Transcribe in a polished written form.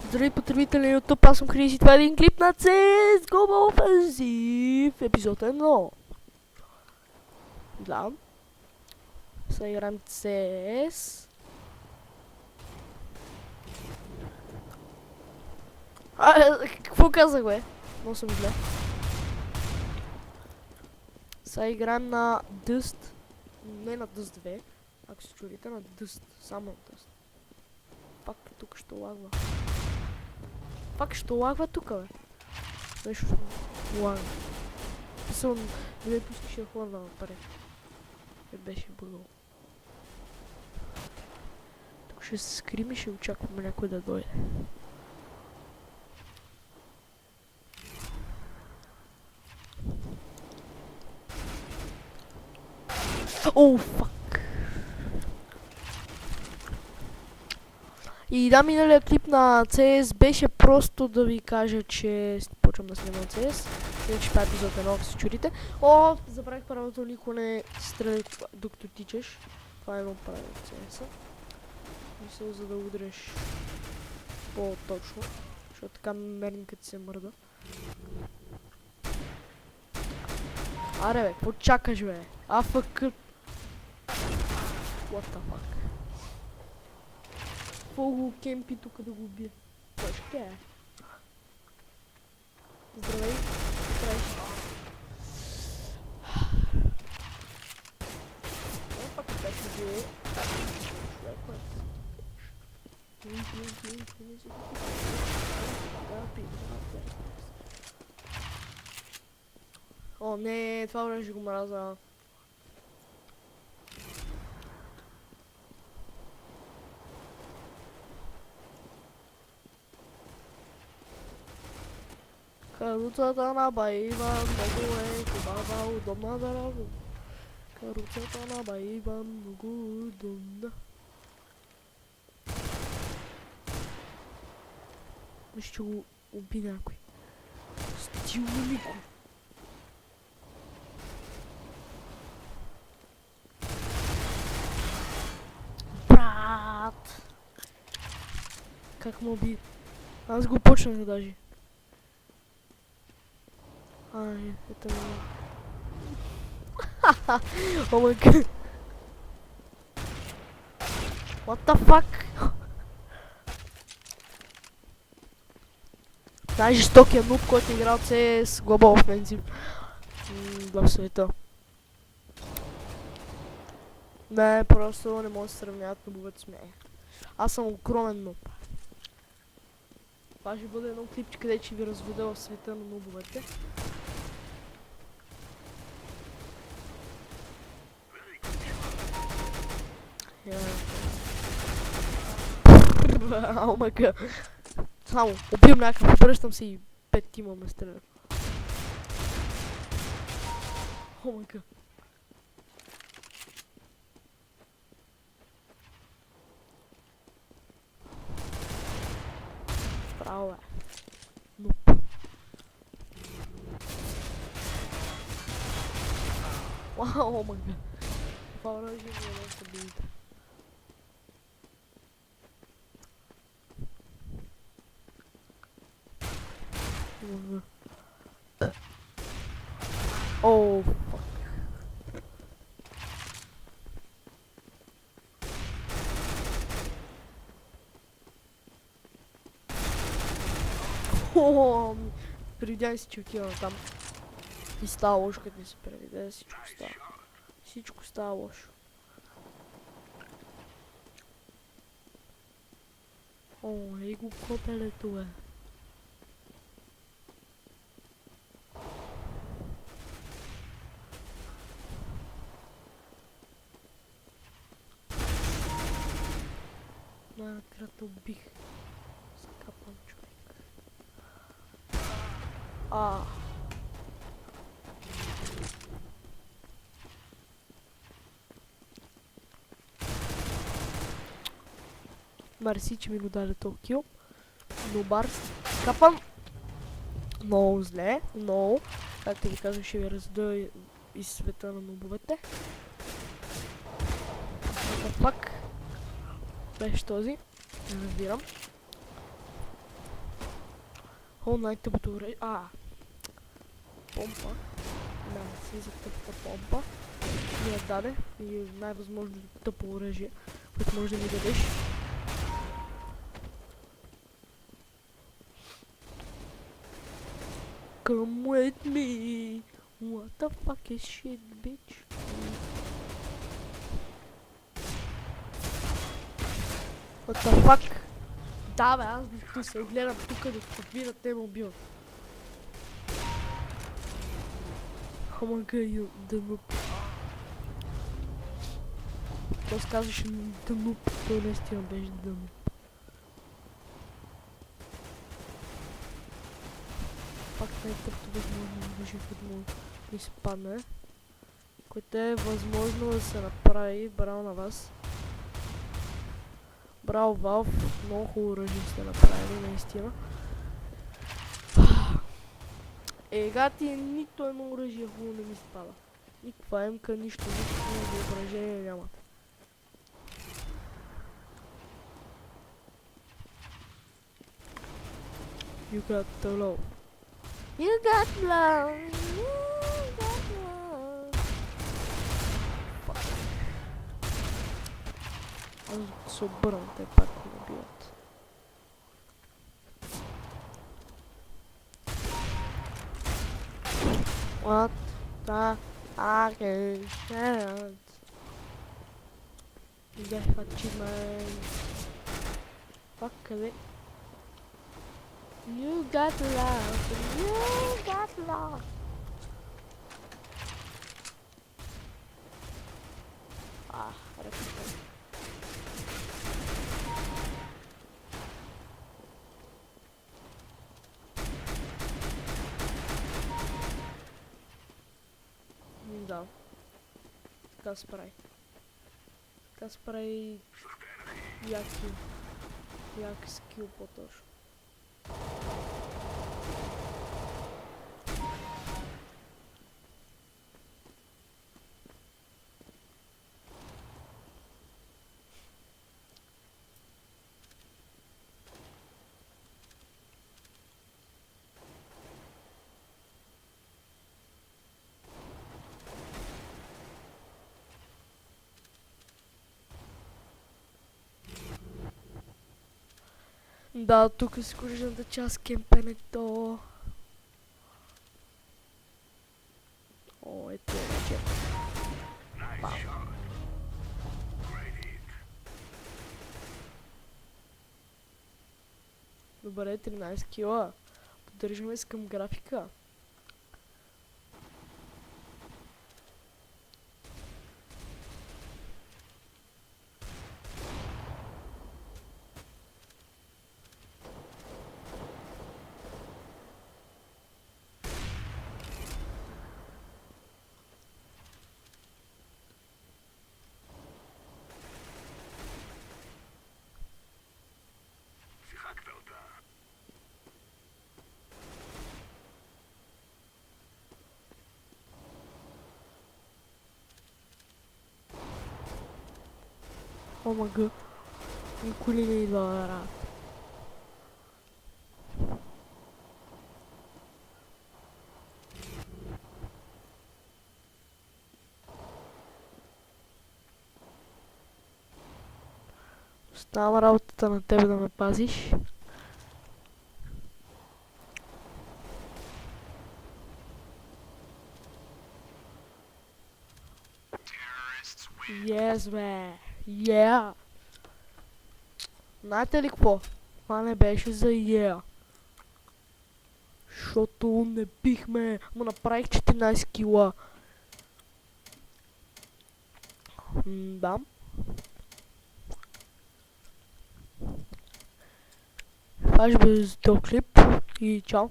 Здравей, потребители на YouTube, аз съм Крис и това е един клип на CS Global Offensive, епизод 1. Да. Сега играем CS. Какво казах, бе? Много съм зле. Сега играем на Dust. Не на Dust 2, ако се чудите, на Dust. Само на Dust. Пак тук ще лагва. Пак ще лагва тука, бе. Нещо ще лагва. Писал, не ме пускаш да хвърна напред. Не беше бъгъл. Тук ще се скрим и ще очакваме някой да дойде. Оу, фак! И да, миналия клип на CS беше просто да ви кажа, че почвам да снимам CS. Иначе това е епизод 1, ако се чудите. О, забравих правилото, никой не стреляй докато тичаш. Това е едно правило в CS-а. Мисля, за да удреш по-точно, защото така мерникът ти се мърда. Аре, бе, какво чакаш, бе? АФК. What the fuck? Какво го кемпи тук да го убие? Кой ще е? Здравей, треш. Не пак така ще живее. О, не, това време ще го мраза. Каруцата на Баиван много е хубава, удобна за работа. Каруцата на Баиван много удобна. Ще го уби някой. Стилно ли го? Брат! Как му уби? Аз го почнах даже. Ай, это не... Ха-ха! О май гад! What the fuck? Най-жестокия нуб, който играл CS Global Offensive в света. Не, просто не може да се сравняват нубовете с мен. Аз съм огромен нуб. Това ще бъде едно клипче, където ще ви разведа в света на нубовете. О май гад. Само, убивам някакъв, обръщам се и 5 тима ме стрелят. О май гад. Право, бе. Нуп. Вау, о май гад. Това оръжие ми е много стабилите. Оу, фак. О, привидя си, че отивам там. И става лошо, като ми се привиде, всичко става. Всичко става лошо. О, ей го копелето, бе. Накрая убих. Скапан човек. Мерси, че ми го даде този кил. Но бар скапан. Много зле, много. Както ви казвам, ще ви раздъя из света на нубовете. Пак беше този. Не разбирам. О, най-тъпото оръжие. Помпа. Да, си за тъпата помпа. Ми я даде. И е най-възможно тъпо оръжие, което може да ми дадеш. Come with me. What the fuck is shit, bitch? What the fuck? Да, бе, аз докато се гледам тук, докато видят, те ме убиват. Хамага ю, да нуп. Той казваше да нуп, той наистина беше да нуп. Пак най-тъпто възможно оръжие, което му изпадне. Което е възможно да се направи. Браво на вас. Браво, Valve. Много хубаво оръжие сте направили, наистина. Гати, нито едно оръжие хубаво не ми спада. Никаква емка, нищо въображение нямате. You got the low. You got love. You got love. Fuck. Аз се обървам, те пак ме убиват. What the fuck is that? Death achievement. Fuck, къде? You got love. You got love. Ръката. Да. Така се прави. Така се прави яки скил по-точно. Да, тук е скучната част кемпенето. О, ето е вече. Добре, 13 кила. Поддържаме се към графика. О, мага. Никой не идва да рад. Оставам работата на тебе да ме пазиш. Yes, бе. Yeah. Знаете ли какво? Това не беше за yeah. Защото не бихме. Му направих 14 кила. Да. Това ще бъде за този клип и чао.